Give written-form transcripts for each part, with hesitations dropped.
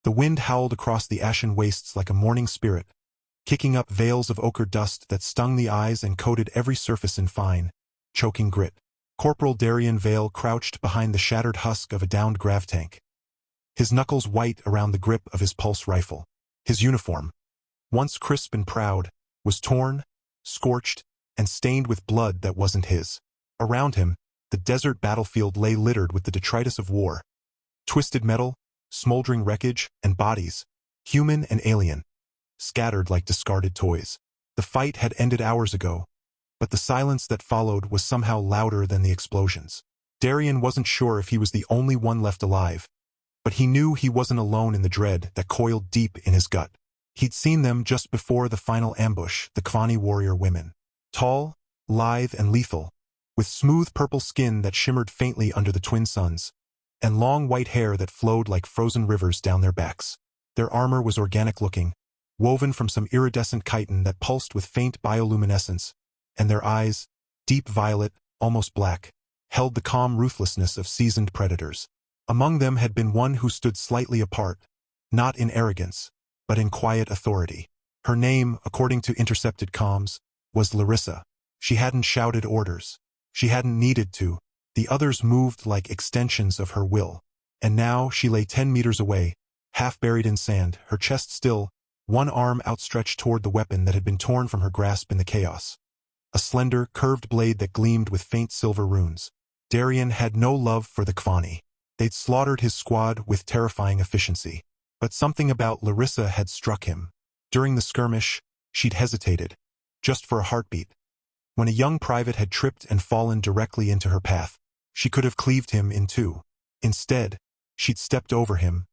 The wind howled across the ashen wastes like a mourning spirit, kicking up veils of ochre dust that stung the eyes and coated every surface in fine, choking grit. Corporal Darien Vale crouched behind the shattered husk of a downed grav tank, his knuckles white around the grip of his pulse rifle. His uniform, once crisp and proud, was torn, scorched, and stained with blood that wasn't his. Around him, the desert battlefield lay littered with the detritus of war. Twisted metal, smoldering wreckage, and bodies, human and alien, scattered like discarded toys. The fight had ended hours ago, but the silence that followed was somehow louder than the explosions. Darien wasn't sure if he was the only one left alive, but he knew he wasn't alone in the dread that coiled deep in his gut. He'd seen them just before the final ambush, the Kwani warrior women. Tall, lithe, and lethal, with smooth purple skin that shimmered faintly under the twin suns, and long white hair that flowed like frozen rivers down their backs. Their armor was organic-looking, woven from some iridescent chitin that pulsed with faint bioluminescence, and their eyes, deep violet, almost black, held the calm ruthlessness of seasoned predators. Among them had been one who stood slightly apart, not in arrogance, but in quiet authority. Her name, according to intercepted comms, was Larissa. She hadn't shouted orders. She hadn't needed to. The others moved like extensions of her will. And now she lay 10 meters away, half buried in sand, her chest still, one arm outstretched toward the weapon that had been torn from her grasp in the chaos. A slender, curved blade that gleamed with faint silver runes. Darien had no love for the Kwani. They'd slaughtered his squad with terrifying efficiency. But something about Larissa had struck him. During the skirmish, she'd hesitated, just for a heartbeat. When a young private had tripped and fallen directly into her path, she could have cleaved him in two. Instead, she'd stepped over him,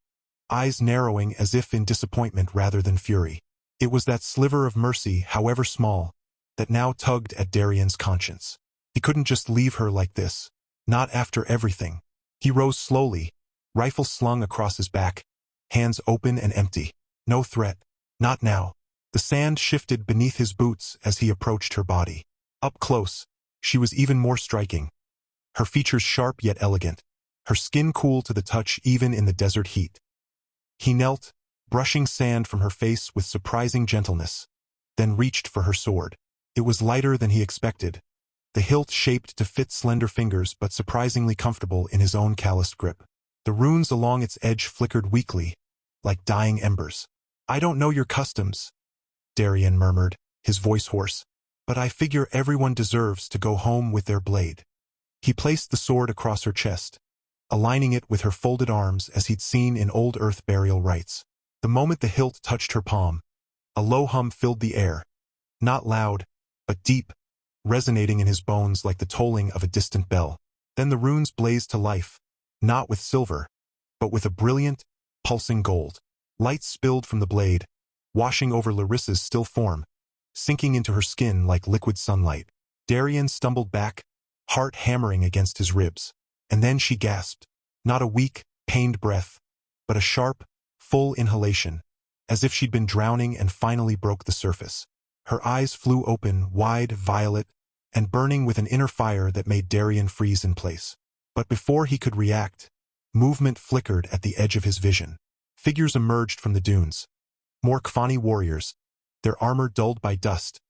eyes narrowing as if in disappointment rather than fury. It was that sliver of mercy, however small, that now tugged at Darien's conscience. He couldn't just leave her like this, not after everything. He rose slowly, rifle slung across his back, hands open and empty. No threat. Not now. The sand shifted beneath his boots as he approached her body. Up close, she was even more striking. Her features sharp yet elegant, her skin cool to the touch even in the desert heat. He knelt, brushing sand from her face with surprising gentleness, then reached for her sword. It was lighter than he expected, the hilt shaped to fit slender fingers but surprisingly comfortable in his own calloused grip. The runes along its edge flickered weakly, like dying embers. "I don't know your customs," Darien murmured, his voice hoarse, "but I figure everyone deserves to go home with their blade." He placed the sword across her chest, aligning it with her folded arms as he'd seen in old earth burial rites. The moment the hilt touched her palm, a low hum filled the air, not loud, but deep, resonating in his bones like the tolling of a distant bell. Then the runes blazed to life, not with silver, but with a brilliant, pulsing gold. Light spilled from the blade, washing over Larissa's still form, sinking into her skin like liquid sunlight. Darien stumbled back, heart hammering against his ribs. And then she gasped, not a weak, pained breath, but a sharp, full inhalation, as if she'd been drowning and finally broke the surface. Her eyes flew open, wide, violet, and burning with an inner fire that made Darien freeze in place. But before he could react, movement flickered at the edge of his vision. Figures emerged from the dunes. More Kwani warriors, their armor dulled by dust,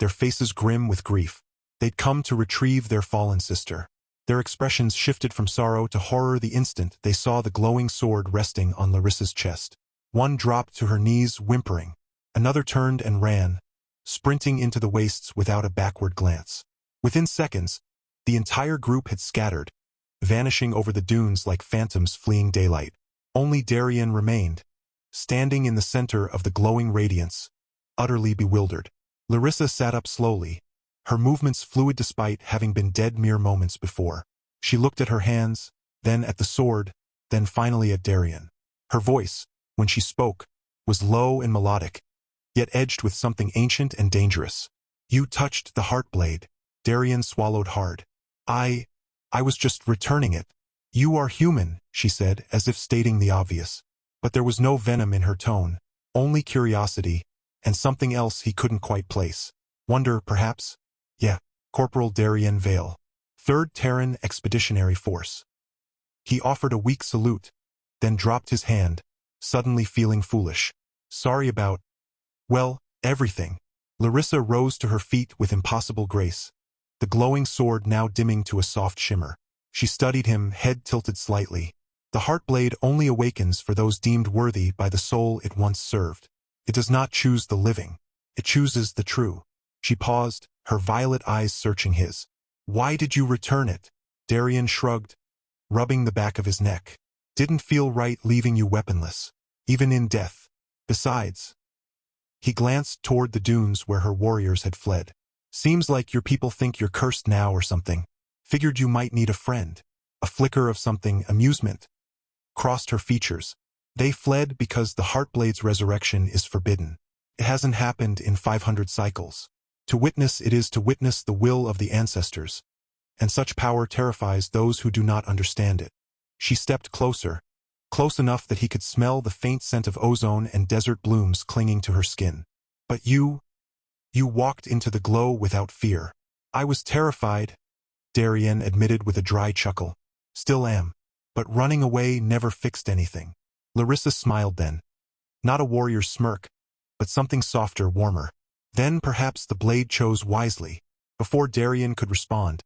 their faces grim with grief. They'd come to retrieve their fallen sister. Their expressions shifted from sorrow to horror the instant they saw the glowing sword resting on Larissa's chest. One dropped to her knees, whimpering. Another turned and ran, sprinting into the wastes without a backward glance. Within seconds, the entire group had scattered, vanishing over the dunes like phantoms fleeing daylight. Only Darien remained, standing in the center of the glowing radiance, utterly bewildered. Larissa sat up slowly, her movements fluid despite having been dead mere moments before. She looked at her hands, then at the sword, then finally at Darien. Her voice, when she spoke, was low and melodic, yet edged with something ancient and dangerous. "You touched the heart blade." Darien swallowed hard. I was just returning it." "You are human," she said, as if stating the obvious. But there was no venom in her tone, only curiosity, and something else he couldn't quite place. Wonder, perhaps? "Yeah, Corporal Darien Vale, 3rd Terran Expeditionary Force." He offered a weak salute, then dropped his hand, suddenly feeling foolish. Sorry about, well, everything. Larissa rose to her feet with impossible grace, the glowing sword now dimming to a soft shimmer. She studied him, head tilted slightly. The heartblade only awakens for those deemed worthy by the soul it once served. It does not choose the living. It chooses the true. She paused, her violet eyes searching his. Why did you return it? Darien shrugged, rubbing the back of his neck. Didn't feel right leaving you weaponless, even in death. Besides, he glanced toward the dunes where her warriors had fled. Seems like your people think you're cursed now or something. Figured you might need a friend. A flicker of something, amusement, crossed her features. They fled because the Heartblade's resurrection is forbidden. It hasn't happened in 500 cycles. To witness it is to witness the will of the ancestors, and such power terrifies those who do not understand it. She stepped closer, close enough that he could smell the faint scent of ozone and desert blooms clinging to her skin. But you walked into the glow without fear. I was terrified, Darien admitted with a dry chuckle. Still am. But running away never fixed anything. Larissa smiled then. Not a warrior's smirk, but something softer, warmer. Then perhaps the blade chose wisely. Before Darien could respond,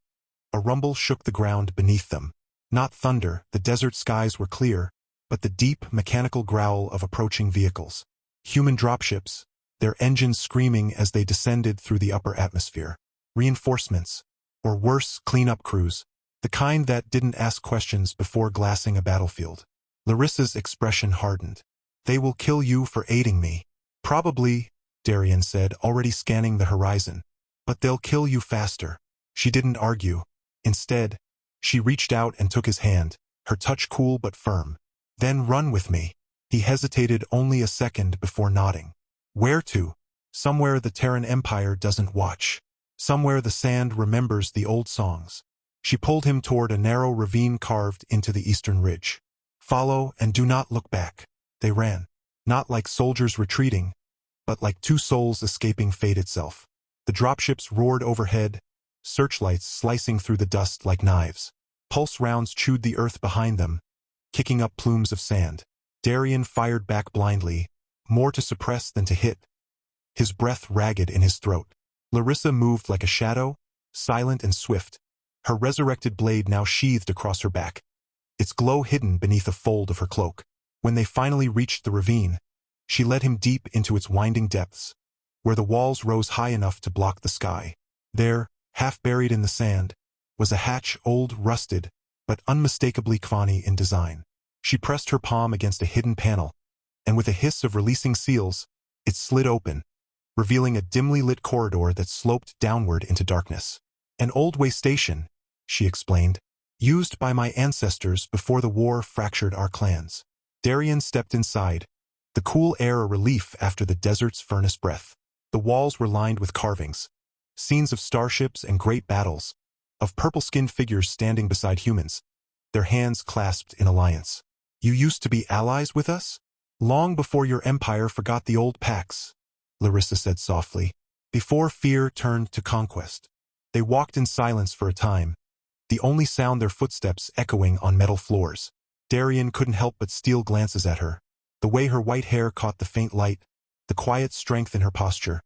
a rumble shook the ground beneath them. Not thunder, the desert skies were clear, but the deep, mechanical growl of approaching vehicles. Human dropships, their engines screaming as they descended through the upper atmosphere. Reinforcements, or worse, cleanup crews, the kind that didn't ask questions before glassing a battlefield. Larissa's expression hardened. They will kill you for aiding me. Probably, Darien said, already scanning the horizon. But they'll kill you faster. She didn't argue. Instead, she reached out and took his hand, her touch cool but firm. Then run with me. He hesitated only a second before nodding. Where to? Somewhere the Terran Empire doesn't watch. Somewhere the sand remembers the old songs. She pulled him toward a narrow ravine carved into the eastern ridge. Follow and do not look back. They ran. Not like soldiers retreating, but like two souls escaping fate itself. The dropships roared overhead, searchlights slicing through the dust like knives. Pulse rounds chewed the earth behind them, kicking up plumes of sand. Darien fired back blindly, more to suppress than to hit, his breath ragged in his throat. Larissa moved like a shadow, silent and swift, her resurrected blade now sheathed across her back, its glow hidden beneath a fold of her cloak. When they finally reached the ravine, she led him deep into its winding depths, where the walls rose high enough to block the sky. There, half buried in the sand, was a hatch, old, rusted, but unmistakably Kvani in design. She pressed her palm against a hidden panel, and with a hiss of releasing seals, it slid open, revealing a dimly lit corridor that sloped downward into darkness. An old way station, she explained, used by my ancestors before the war fractured our clans. Darien stepped inside, the cool air a relief after the desert's furnace breath. The walls were lined with carvings, scenes of starships and great battles, of purple-skinned figures standing beside humans, their hands clasped in alliance. You used to be allies with us? Long before your empire forgot the old pacts, Larissa said softly, before fear turned to conquest. They walked in silence for a time, the only sound their footsteps echoing on metal floors. Darien couldn't help but steal glances at her, the way her white hair caught the faint light, the quiet strength in her posture,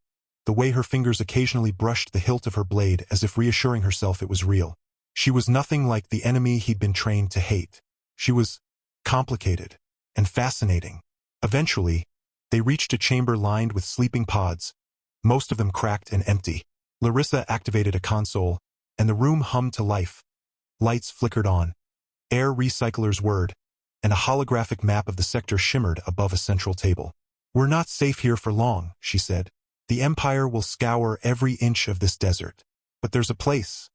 the way her fingers occasionally brushed the hilt of her blade as if reassuring herself it was real. She was nothing like the enemy he'd been trained to hate. She was complicated and fascinating. Eventually, they reached a chamber lined with sleeping pods, most of them cracked and empty. Larissa activated a console, and the room hummed to life. Lights flickered on, air recyclers whirred, and a holographic map of the sector shimmered above a central table. We're not safe here for long, she said. The Empire will scour every inch of this desert. But there's a place,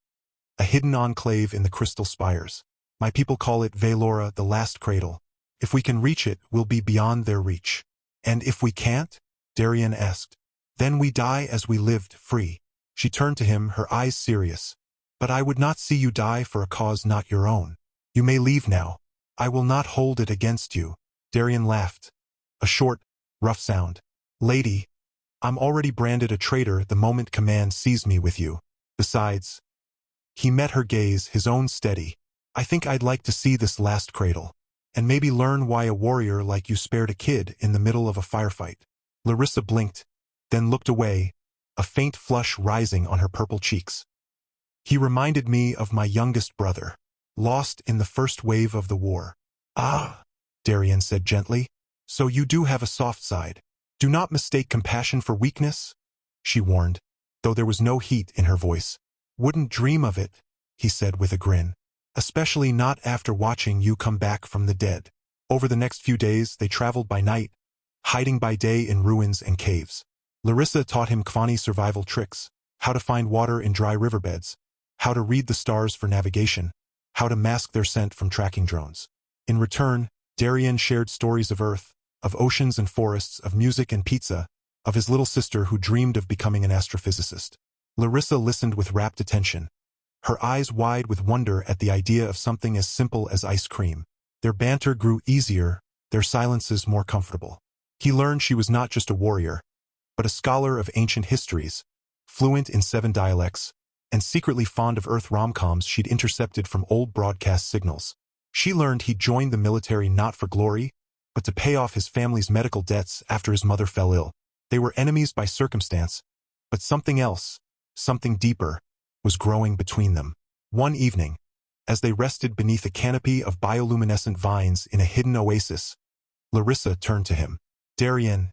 a hidden enclave in the crystal spires. My people call it Velora, the last cradle. If we can reach it, we'll be beyond their reach. And if we can't? Darien asked. Then we die as we lived, free. She turned to him, her eyes serious. But I would not see you die for a cause not your own. You may leave now. I will not hold it against you. Darien laughed. A short, rough sound. Lady, I'm already branded a traitor the moment command sees me with you. Besides, he met her gaze, his own steady. I think I'd like to see this last cradle. And maybe learn why a warrior like you spared a kid in the middle of a firefight. Larissa blinked, then looked away, a faint flush rising on her purple cheeks. He reminded me of my youngest brother, lost in the first wave of the war. Ah, Darian said gently, so you do have a soft side. Do not mistake compassion for weakness, she warned, though there was no heat in her voice. Wouldn't dream of it, he said with a grin. Especially not after watching you come back from the dead. Over the next few days, they traveled by night, hiding by day in ruins and caves. Larissa taught him Kwani survival tricks, how to find water in dry riverbeds, how to read the stars for navigation, how to mask their scent from tracking drones. In return, Darian shared stories of Earth, of oceans and forests, of music and pizza, of his little sister who dreamed of becoming an astrophysicist. Larissa listened with rapt attention, her eyes wide with wonder at the idea of something as simple as ice cream. Their banter grew easier, their silences more comfortable. He learned she was not just a warrior, but a scholar of ancient histories, fluent in 7 dialects, and secretly fond of Earth rom-coms she'd intercepted from old broadcast signals. She learned he joined the military not for glory, but to pay off his family's medical debts after his mother fell ill. They were enemies by circumstance, but something else, something deeper, was growing between them. One evening, as they rested beneath a canopy of bioluminescent vines in a hidden oasis, Larissa turned to him. Darian,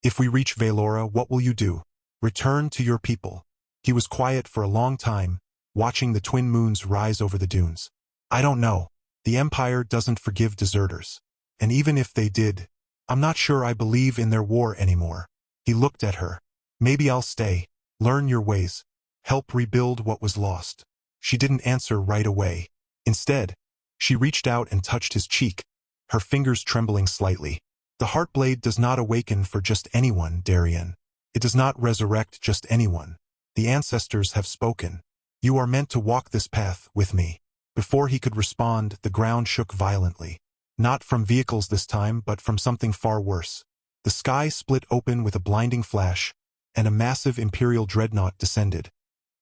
if we reach Velora, what will you do? Return to your people. He was quiet for a long time, watching the twin moons rise over the dunes. I don't know. The Empire doesn't forgive deserters. And even if they did, I'm not sure I believe in their war anymore. He looked at her. Maybe I'll stay, learn your ways, help rebuild what was lost. She didn't answer right away. Instead, she reached out and touched his cheek, her fingers trembling slightly. The Heartblade does not awaken for just anyone, Darian. It does not resurrect just anyone. The ancestors have spoken. You are meant to walk this path with me. Before he could respond, the ground shook violently. Not from vehicles this time, but from something far worse. The sky split open with a blinding flash, and a massive Imperial dreadnought descended,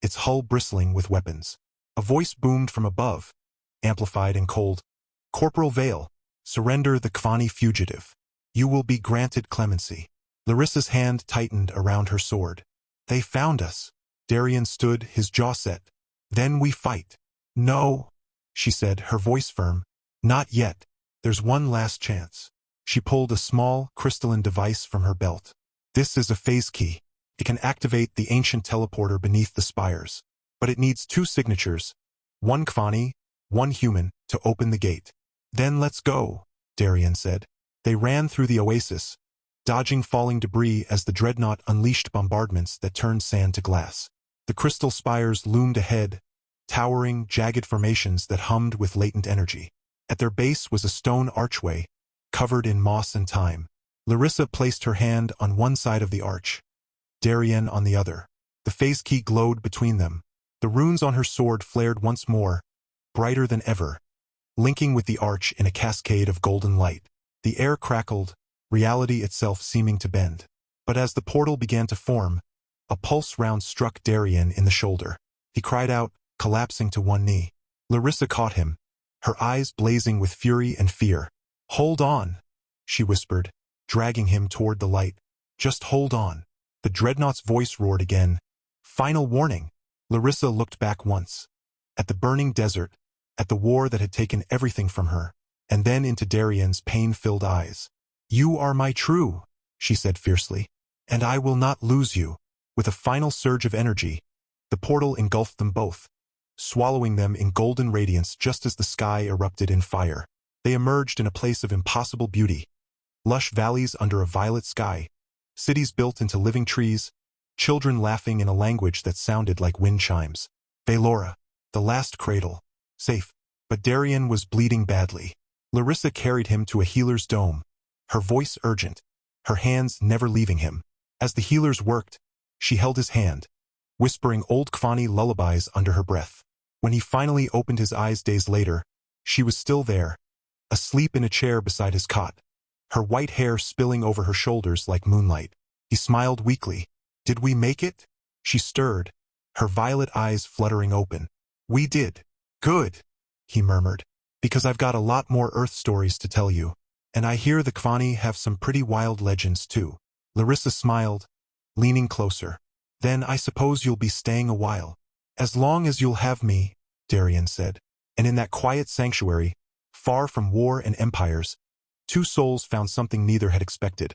its hull bristling with weapons. A voice boomed from above, amplified and cold. Corporal Vale, surrender the Kwani fugitive. You will be granted clemency. Larissa's hand tightened around her sword. They found us. Darian stood, his jaw set. Then we fight. No, she said, her voice firm. Not yet. There's one last chance. She pulled a small, crystalline device from her belt. This is a phase key. It can activate the ancient teleporter beneath the spires. But it needs 2 signatures, one Kwani, one human, to open the gate. Then let's go, Darian said. They ran through the oasis, dodging falling debris as the dreadnought unleashed bombardments that turned sand to glass. The crystal spires loomed ahead, towering, jagged formations that hummed with latent energy. At their base was a stone archway, covered in moss and thyme. Larissa placed her hand on one side of the arch, Darian on the other. The phase key glowed between them. The runes on her sword flared once more, brighter than ever, linking with the arch in a cascade of golden light. The air crackled, reality itself seeming to bend. But as the portal began to form, a pulse round struck Darian in the shoulder. He cried out, collapsing to one knee. Larissa caught him, her eyes blazing with fury and fear. Hold on, she whispered, dragging him toward the light. Just hold on. The dreadnought's voice roared again. Final warning. Larissa looked back once. At the burning desert, at the war that had taken everything from her, and then into Darian's pain-filled eyes. You are my true, she said fiercely, and I will not lose you. With a final surge of energy, the portal engulfed them both, swallowing them in golden radiance just as the sky erupted in fire. They emerged in a place of impossible beauty. Lush valleys under a violet sky, cities built into living trees, children laughing in a language that sounded like wind chimes. Velora, the last cradle. Safe. But Darian was bleeding badly. Larissa carried him to a healer's dome, her voice urgent, her hands never leaving him. As the healers worked, she held his hand, whispering old Kwani lullabies under her breath. When he finally opened his eyes days later, she was still there, asleep in a chair beside his cot, her white hair spilling over her shoulders like moonlight. He smiled weakly. Did we make it? She stirred, her violet eyes fluttering open. We did. Good, he murmured. Because I've got a lot more Earth stories to tell you. And I hear the Kvani have some pretty wild legends too. Larissa smiled, leaning closer. Then I suppose you'll be staying a while. As long as you'll have me, Darian said. And in that quiet sanctuary, far from war and empires, two souls found something neither had expected.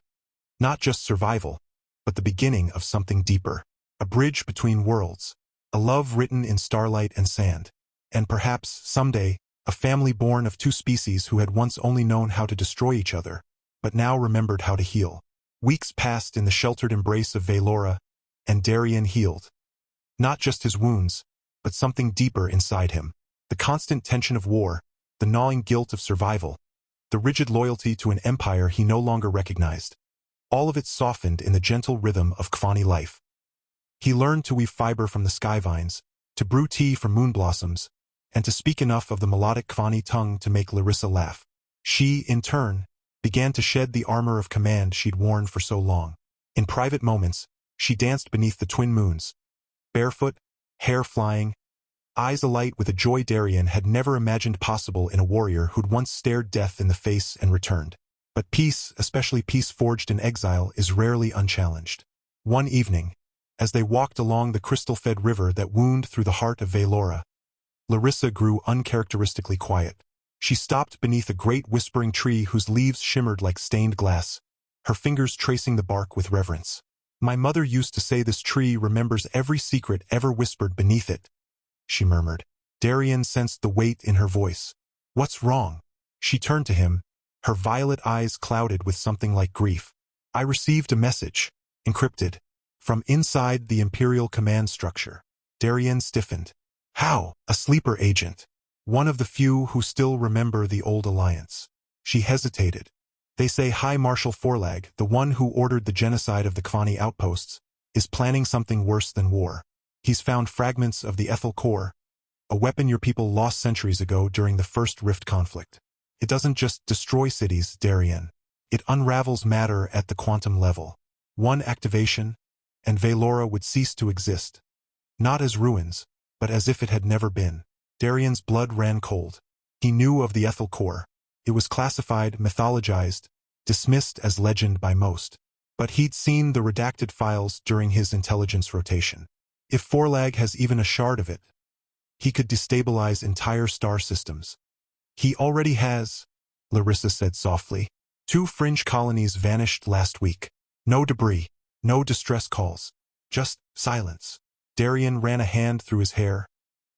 Not just survival, but the beginning of something deeper. A bridge between worlds. A love written in starlight and sand. And perhaps, someday, a family born of two species who had once only known how to destroy each other, but now remembered how to heal. Weeks passed in the sheltered embrace of Valora, and Darian healed. Not just his wounds, but something deeper inside him. The constant tension of war, the gnawing guilt of survival, the rigid loyalty to an empire he no longer recognized. All of it softened in the gentle rhythm of Kvani life. He learned to weave fiber from the sky vines, to brew tea from moon blossoms, and to speak enough of the melodic Kvani tongue to make Larissa laugh. She, in turn, began to shed the armor of command she'd worn for so long. In private moments, she danced beneath the twin moons, barefoot, hair flying, eyes alight with a joy Darian had never imagined possible in a warrior who'd once stared death in the face and returned. But peace, especially peace forged in exile, is rarely unchallenged. One evening, as they walked along the crystal-fed river that wound through the heart of Valora, Larissa grew uncharacteristically quiet. She stopped beneath a great whispering tree whose leaves shimmered like stained glass, her fingers tracing the bark with reverence. "My mother used to say this tree remembers every secret ever whispered beneath it," she murmured. Darian sensed the weight in her voice. "What's wrong?" She turned to him, her violet eyes clouded with something like grief. "I received a message, encrypted, from inside the Imperial command structure." Darian stiffened. "How? A sleeper agent? One of the few who still remember the old alliance." She hesitated. "They say High Marshal Forlag, the one who ordered the genocide of the Kvani outposts, is planning something worse than war. He's found fragments of the Ethel core, a weapon your people lost centuries ago during the First Rift conflict. It doesn't just destroy cities, Darian. It unravels matter at the quantum level. One activation, and Valora would cease to exist. Not as ruins, but as if it had never been." Darian's blood ran cold. He knew of the Ethel core. It was classified, mythologized, dismissed as legend by most. But he'd seen the redacted files during his intelligence rotation. If Forlag has even a shard of it, he could destabilize entire star systems. "He already has," Larissa said softly. "2 fringe colonies vanished last week. No debris, no distress calls, just silence." Darian ran a hand through his hair,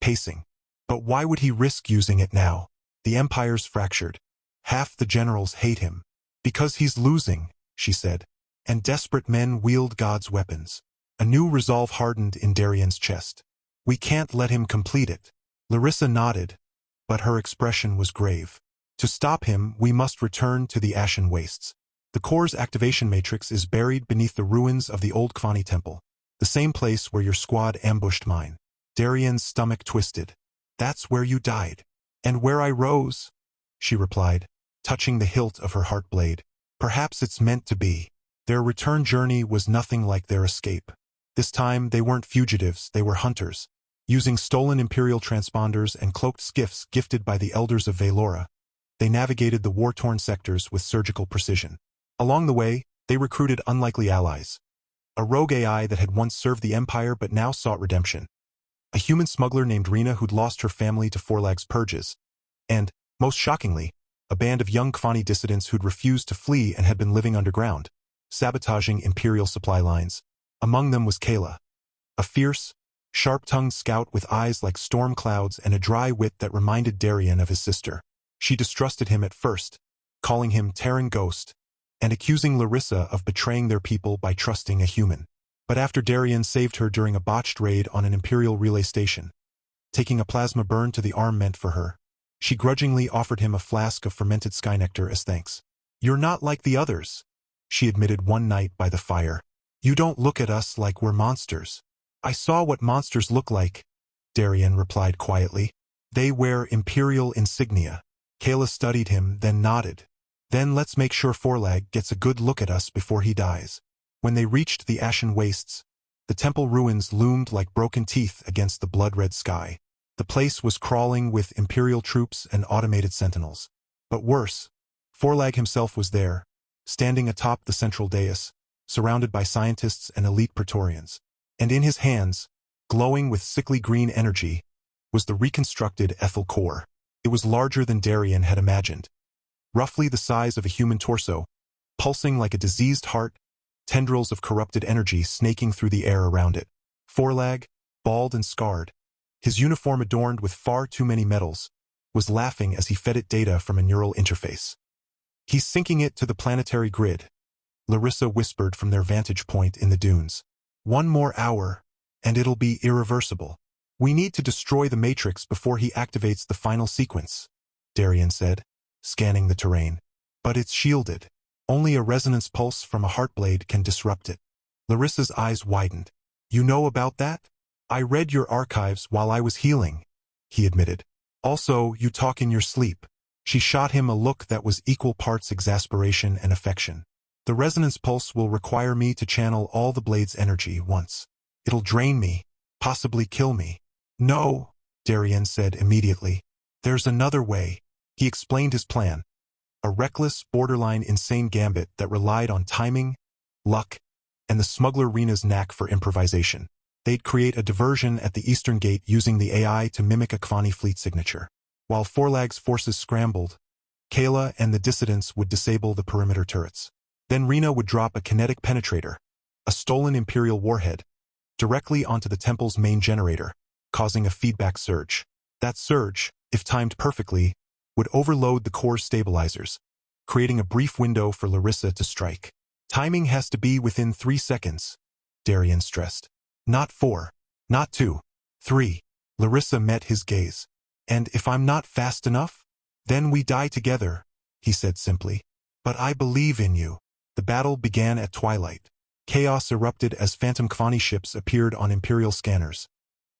pacing. But why would he risk using it now? The Empire's fractured. Half the generals hate him. "Because he's losing," she said. "And desperate men wield God's weapons." A new resolve hardened in Darian's chest. "We can't let him complete it." Larissa nodded, but her expression was grave. "To stop him, we must return to the Ashen Wastes. The core's activation matrix is buried beneath the ruins of the old Kvani temple, the same place where your squad ambushed mine." Darian's stomach twisted. "That's where you died." "And where I rose," she replied, touching the hilt of her heart blade. "Perhaps it's meant to be." Their return journey was nothing like their escape. This time they weren't fugitives, they were hunters. Using stolen Imperial transponders and cloaked skiffs gifted by the elders of Valora, they navigated the war-torn sectors with surgical precision. Along the way, they recruited unlikely allies. A rogue AI that had once served the Empire but now sought redemption. A human smuggler named Rena who'd lost her family to Forlag's purges. And, most shockingly, a band of young Kvani dissidents who'd refused to flee and had been living underground, sabotaging Imperial supply lines. Among them was Kayla, a fierce, sharp-tongued scout with eyes like storm clouds and a dry wit that reminded Darian of his sister. She distrusted him at first, calling him Terran Ghost, and accusing Larissa of betraying their people by trusting a human. But after Darian saved her during a botched raid on an Imperial relay station, taking a plasma burn to the arm meant for her, she grudgingly offered him a flask of fermented sky nectar as thanks. "You're not like the others," she admitted one night by the fire. "You don't look at us like we're monsters." "I saw what monsters look like," Darian replied quietly. "They wear Imperial insignia." Kayla studied him, then nodded. "Then let's make sure Forlag gets a good look at us before he dies." When they reached the Ashen Wastes, the temple ruins loomed like broken teeth against the blood-red sky. The place was crawling with Imperial troops and automated sentinels. But worse, Forlag himself was there, standing atop the central dais, surrounded by scientists and elite Praetorians. And in his hands, glowing with sickly green energy, was the reconstructed Ethel core. It was larger than Darien had imagined. Roughly the size of a human torso, pulsing like a diseased heart, tendrils of corrupted energy snaking through the air around it. Forlag, bald and scarred, his uniform adorned with far too many medals, was laughing as he fed it data from a neural interface. "He's syncing it to the planetary grid," Larissa whispered from their vantage point in the dunes. "One more hour, and it'll be irreversible. We need to destroy the Matrix before he activates the final sequence," Darien said, scanning the terrain. "But it's shielded. Only a resonance pulse from a heartblade can disrupt it." Larissa's eyes widened. "You know about that? I read your archives while I was healing," he admitted. "Also, you talk in your sleep." She shot him a look that was equal parts exasperation and affection. "The resonance pulse will require me to channel all the blade's energy once. It'll drain me, possibly kill me." "No," Darien said immediately. "There's another way." He explained his plan. A reckless, borderline insane gambit that relied on timing, luck, and the smuggler Rena's knack for improvisation. They'd create a diversion at the eastern gate using the AI to mimic a Kvani fleet signature. While Forlag's forces scrambled, Kayla and the dissidents would disable the perimeter turrets. Then Rena would drop a kinetic penetrator, a stolen Imperial warhead, directly onto the temple's main generator, causing a feedback surge. That surge, if timed perfectly, would overload the core's stabilizers, creating a brief window for Larissa to strike. "Timing has to be within 3 seconds," Darien stressed. "Not 4, not 2, 3. Larissa met his gaze. "And if I'm not fast enough, then we die together," he said simply. "But I believe in you." The battle began at twilight. Chaos erupted as phantom Kvani ships appeared on Imperial scanners,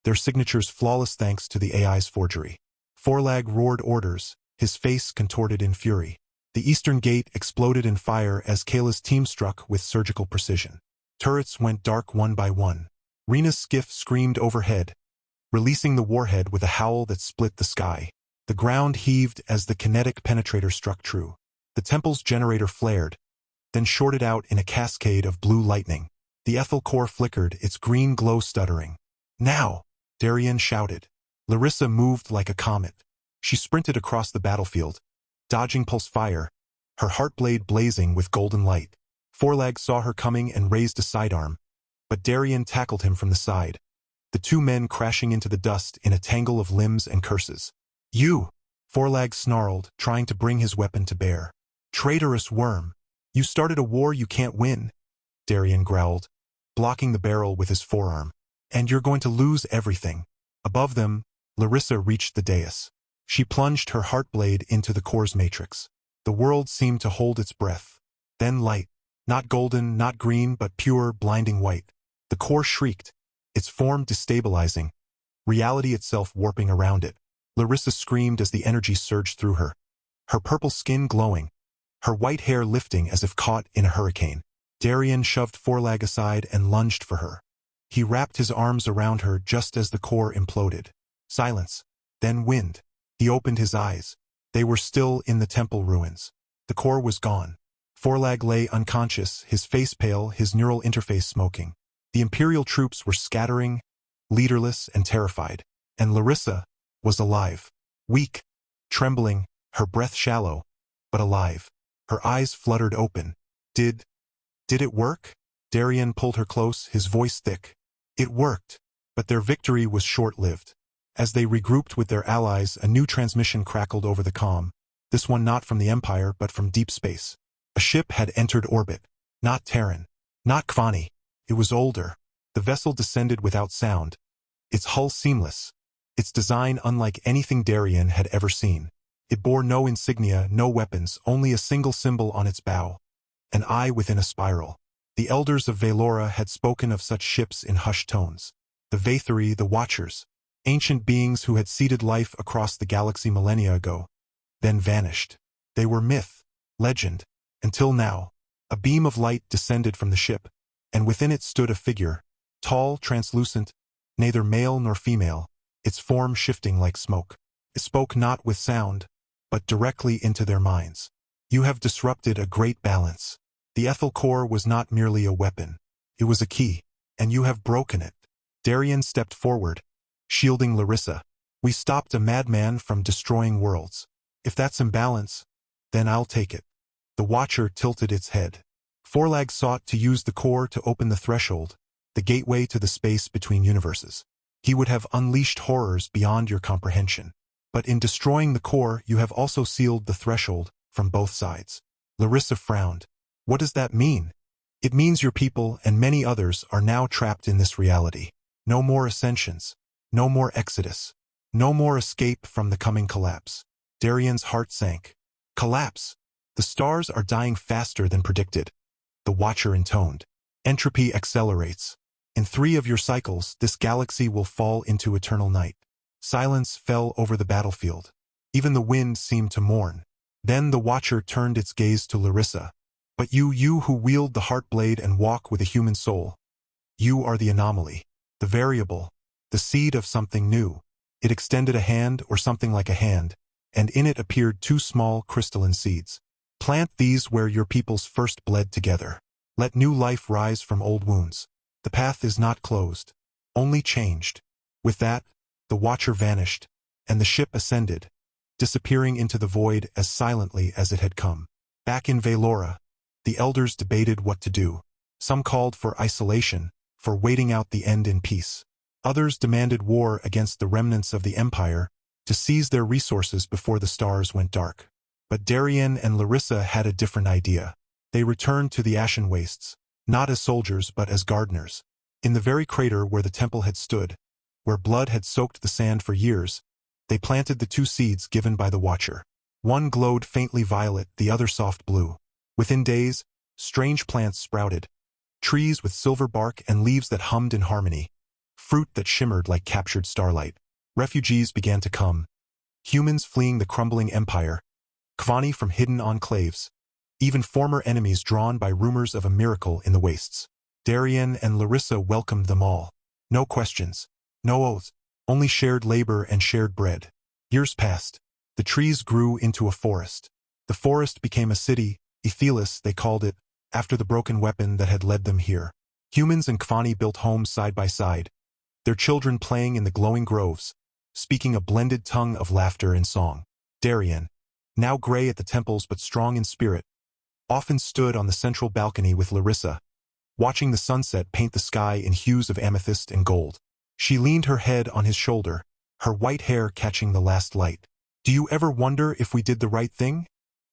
their signatures flawless thanks to the AI's forgery. Forlag roared orders, his face contorted in fury. The eastern gate exploded in fire as Kayla's team struck with surgical precision. Turrets went dark one by one. Rena's skiff screamed overhead, releasing the warhead with a howl that split the sky. The ground heaved as the kinetic penetrator struck true. The temple's generator flared, then shorted out in a cascade of blue lightning. The Ethel core flickered, its green glow stuttering. "Now!" Darien shouted. Larissa moved like a comet. She sprinted across the battlefield, dodging pulse fire, her heartblade blazing with golden light. Forlag saw her coming and raised a sidearm, but Darien tackled him from the side, the two men crashing into the dust in a tangle of limbs and curses. "You!" Forlag snarled, trying to bring his weapon to bear. "Traitorous worm! You started a war you can't win," Darien growled, blocking the barrel with his forearm. "And you're going to lose everything." Above them, Larissa reached the dais. She plunged her heartblade into the core's matrix. The world seemed to hold its breath. Then light. Not golden, not green, but pure, blinding white. The core shrieked, its form destabilizing, reality itself warping around it. Larissa screamed as the energy surged through her, her purple skin glowing, her white hair lifting as if caught in a hurricane. Darien shoved Forlag aside and lunged for her. He wrapped his arms around her just as the core imploded. Silence. Then wind. He opened his eyes. They were still in the temple ruins. The core was gone. Forlag lay unconscious, his face pale, his neural interface smoking. The Imperial troops were scattering, leaderless and terrified. And Larissa was alive. Weak, trembling, her breath shallow, but alive. Her eyes fluttered open. Did it work?" Darien pulled her close, his voice thick. "It worked." But their victory was short-lived. As they regrouped with their allies, a new transmission crackled over the comm. This one not from the Empire, but from deep space. A ship had entered orbit. Not Terran. Not Kvani. It was older. The vessel descended without sound, its hull seamless, its design unlike anything Darien had ever seen. It bore no insignia, no weapons, only a single symbol on its bow. An eye within a spiral. The elders of Velora had spoken of such ships in hushed tones. The Vaetheri, the Watchers, ancient beings who had seeded life across the galaxy millennia ago, then vanished. They were myth, legend, until now. A beam of light descended from the ship, and within it stood a figure, tall, translucent, neither male nor female, its form shifting like smoke. It spoke not with sound, but directly into their minds. You have disrupted a great balance. The ethyl core was not merely a weapon. It was a key, and you have broken it. Darien stepped forward, shielding Larissa. We stopped a madman from destroying worlds. If that's imbalance, then I'll take it. The Watcher tilted its head. Forlag sought to use the core to open the threshold, the gateway to the space between universes. He would have unleashed horrors beyond your comprehension. But in destroying the core, you have also sealed the threshold from both sides. Larissa frowned. What does that mean? It means your people and many others are now trapped in this reality. No more ascensions. No more exodus. No more escape from the coming collapse. Darien's heart sank. Collapse. The stars are dying faster than predicted. The Watcher intoned. Entropy accelerates. In 3 of your cycles, this galaxy will fall into eternal night. Silence fell over the battlefield. Even the wind seemed to mourn. Then the Watcher turned its gaze to Larissa. But you who wield the heart blade and walk with a human soul. You are the anomaly, the variable, the seed of something new. It extended a hand or something like a hand, and in it appeared 2 small crystalline seeds. Plant these where your peoples first bled together. Let new life rise from old wounds. The path is not closed, only changed. With that, the Watcher vanished, and the ship ascended, disappearing into the void as silently as it had come. Back in Velora, the elders debated what to do. Some called for isolation, for waiting out the end in peace. Others demanded war against the remnants of the Empire, to seize their resources before the stars went dark. But Darien and Larissa had a different idea. They returned to the Ashen Wastes, not as soldiers but as gardeners. In the very crater where the temple had stood, where blood had soaked the sand for years, they planted the 2 seeds given by the Watcher. One glowed faintly violet, the other soft blue. Within days, strange plants sprouted, trees with silver bark and leaves that hummed in harmony, fruit that shimmered like captured starlight. Refugees began to come, humans fleeing the crumbling empire, Kvani from hidden enclaves, even former enemies drawn by rumors of a miracle in the wastes. Darien and Larissa welcomed them all. No questions, no oaths, only shared labor and shared bread. Years passed. The trees grew into a forest. The forest became a city, Ethelis they called it, after the broken weapon that had led them here. Humans and Kvani built homes side by side, their children playing in the glowing groves, speaking a blended tongue of laughter and song. Darien, now gray at the temples but strong in spirit, often stood on the central balcony with Larissa, watching the sunset paint the sky in hues of amethyst and gold. She leaned her head on his shoulder, her white hair catching the last light. "Do you ever wonder if we did the right thing?"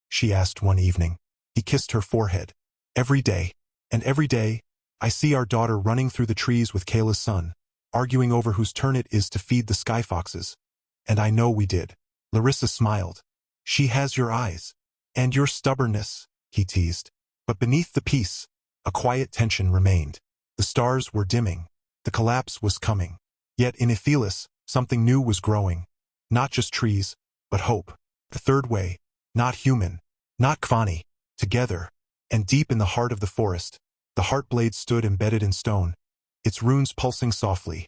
she asked one evening. He kissed her forehead. "Every day, and every day, I see our daughter running through the trees with Kayla's son, arguing over whose turn it is to feed the sky foxes. And I know we did." Larissa smiled. "She has your eyes. And your stubbornness," he teased. But beneath the peace, a quiet tension remained. The stars were dimming. The collapse was coming. Yet in Ethelis, something new was growing. Not just trees, but hope. The third way, not human, not Kvani, together. And deep in the heart of the forest, the Heartblade stood embedded in stone, its runes pulsing softly.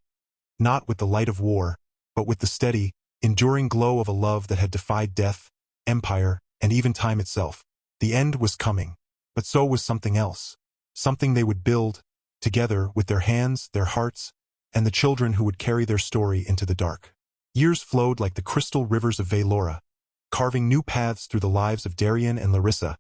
Not with the light of war, but with the steady, enduring glow of a love that had defied death, empire, and even time itself. The end was coming, but so was something else. Something they would build, together with their hands, their hearts, and the children who would carry their story into the dark. Years flowed like the crystal rivers of Velora, carving new paths through the lives of Darien and Larissa,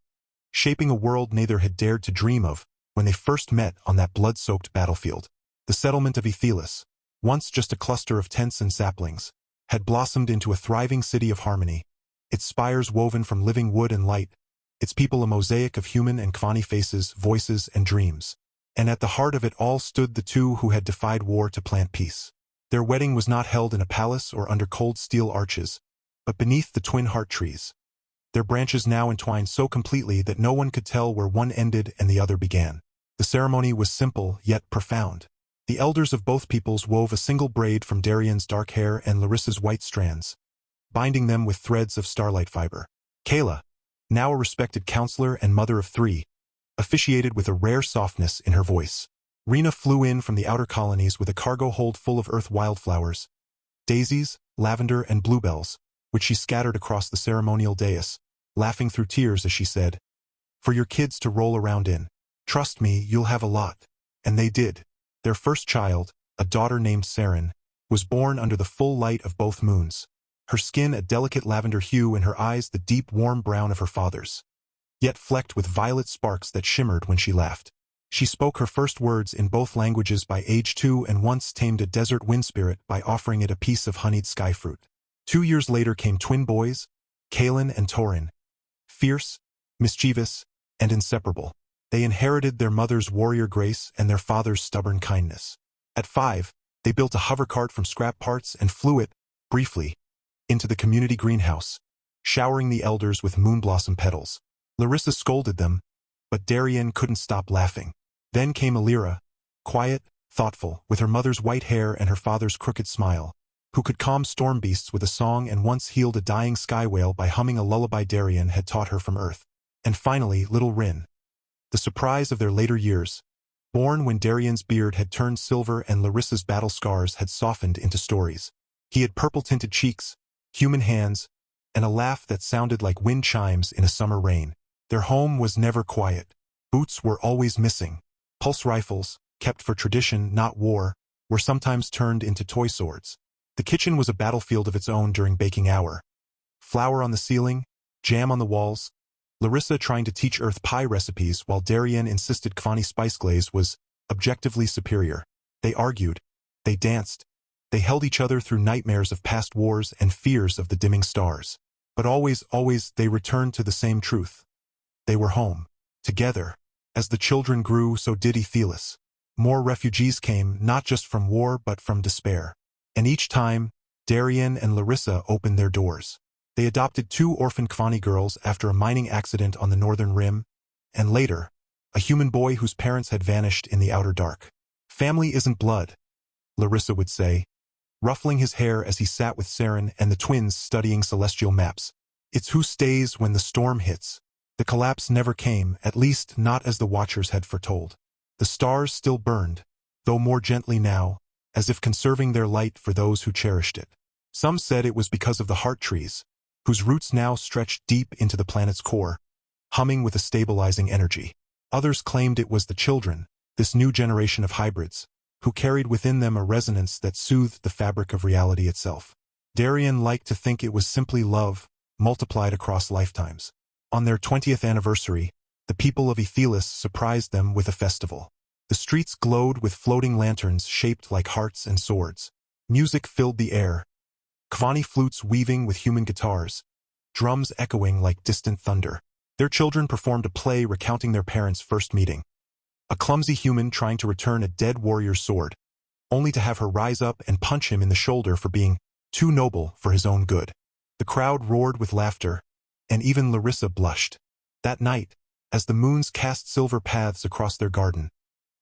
shaping a world neither had dared to dream of when they first met on that blood-soaked battlefield. The settlement of Ethelis, once just a cluster of tents and saplings, had blossomed into a thriving city of harmony, its spires woven from living wood and light, its people a mosaic of human and Kvani faces, voices, and dreams. And at the heart of it all stood the 2 who had defied war to plant peace. Their wedding was not held in a palace or under cold steel arches, but beneath the twin heart trees. Their branches now entwined so completely that no one could tell where one ended and the other began. The ceremony was simple yet profound. The elders of both peoples wove a single braid from Darien's dark hair and Larissa's white strands, binding them with threads of starlight fiber. Kayla, now a respected counselor and mother of 3, officiated with a rare softness in her voice. Rena flew in from the outer colonies with a cargo hold full of earth wildflowers, daisies, lavender, and bluebells, which she scattered across the ceremonial dais, laughing through tears as she said, "For your kids to roll around in. Trust me, you'll have a lot." And they did. Their first child, a daughter named Saren, was born under the full light of both moons, her skin a delicate lavender hue and her eyes the deep warm brown of her father's, yet flecked with violet sparks that shimmered when she laughed. She spoke her first words in both languages by age 2 and once tamed a desert wind spirit by offering it a piece of honeyed sky fruit. 2 years later came twin boys, Kalen and Torin, fierce, mischievous, and inseparable. They inherited their mother's warrior grace and their father's stubborn kindness. At 5, they built a hovercart from scrap parts and flew it, briefly, into the community greenhouse, showering the elders with moonblossom petals. Larissa scolded them, but Darien couldn't stop laughing. Then came Alira, quiet, thoughtful, with her mother's white hair and her father's crooked smile, who could calm storm beasts with a song and once healed a dying sky whale by humming a lullaby Darien had taught her from Earth. And finally, little Rin, the surprise of their later years, born when Darien's beard had turned silver and Larissa's battle scars had softened into stories. He had purple-tinted cheeks, human hands, and a laugh that sounded like wind chimes in a summer rain. Their home was never quiet. Boots were always missing. Pulse rifles, kept for tradition, not war, were sometimes turned into toy swords. The kitchen was a battlefield of its own during baking hour. Flour on the ceiling, jam on the walls, Larissa trying to teach Earth pie recipes while Darien insisted Kvani spice glaze was objectively superior. They argued. They danced. They held each other through nightmares of past wars and fears of the dimming stars. But always, they returned to the same truth. They were home. Together. As the children grew, so did Aethelis. More refugees came, not just from war but from despair. And each time, Darien and Larissa opened their doors. They adopted 2 orphan Kvani girls after a mining accident on the northern rim, and later, a human boy whose parents had vanished in the outer dark. "Family isn't blood," Larissa would say, ruffling his hair as he sat with Saren and the twins studying celestial maps. "It's who stays when the storm hits." The collapse never came, at least not as the Watchers had foretold. The stars still burned, though more gently now, as if conserving their light for those who cherished it. Some said it was because of the heart trees, whose roots now stretched deep into the planet's core, humming with a stabilizing energy. Others claimed it was the children, this new generation of hybrids, who carried within them a resonance that soothed the fabric of reality itself. Darien liked to think it was simply love, multiplied across lifetimes. On their 20th anniversary, the people of Aethelis surprised them with a festival. The streets glowed with floating lanterns shaped like hearts and swords. Music filled the air, Kvani flutes weaving with human guitars, drums echoing like distant thunder. Their children performed a play recounting their parents' first meeting. A clumsy human trying to return a dead warrior's sword, only to have her rise up and punch him in the shoulder for being too noble for his own good. The crowd roared with laughter, and even Larissa blushed. That night, as the moons cast silver paths across their garden,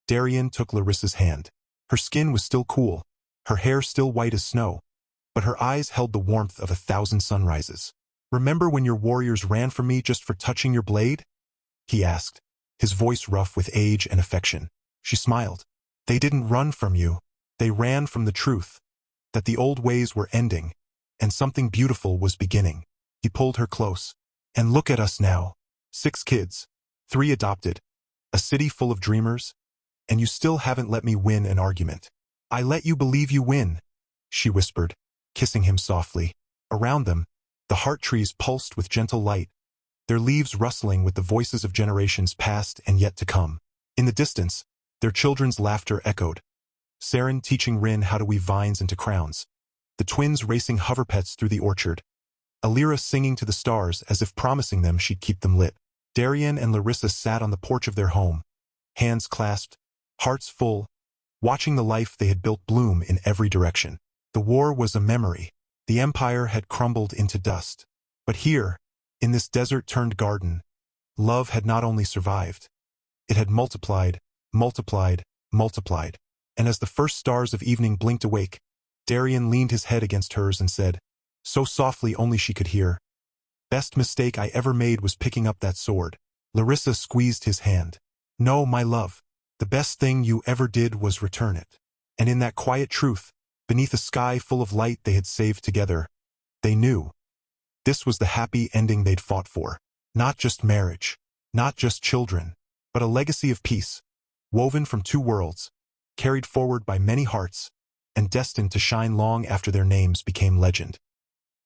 Darien took Larissa's hand. Her skin was still cool, her hair still white as snow, but her eyes held the warmth of 1,000 sunrises. "Remember when your warriors ran from me just for touching your blade?" he asked, his voice rough with age and affection. She smiled. "They didn't run from you. They ran from the truth, that the old ways were ending, and something beautiful was beginning." He pulled her close. "And look at us now. 6 kids, 3 adopted, a city full of dreamers, and you still haven't let me win an argument." "I let you believe you win," she whispered, kissing him softly. Around them, the heart trees pulsed with gentle light, their leaves rustling with the voices of generations past and yet to come. In the distance, their children's laughter echoed. Saren teaching Rin how to weave vines into crowns, the twins racing hoverpets through the orchard, Alira singing to the stars as if promising them she'd keep them lit. Darien and Larissa sat on the porch of their home, hands clasped, hearts full, watching the life they had built bloom in every direction. The war was a memory. The empire had crumbled into dust. But here, in this desert-turned garden, love had not only survived, it had multiplied, multiplied, multiplied. And as the first stars of evening blinked awake, Darien leaned his head against hers and said, so softly only she could hear, "Best mistake I ever made was picking up that sword." Larissa squeezed his hand. "No, my love. The best thing you ever did was return it." And in that quiet truth, beneath a sky full of light they had saved together. They knew. This was the happy ending they'd fought for. Not just marriage, not just children, but a legacy of peace, woven from two worlds, carried forward by many hearts, and destined to shine long after their names became legend.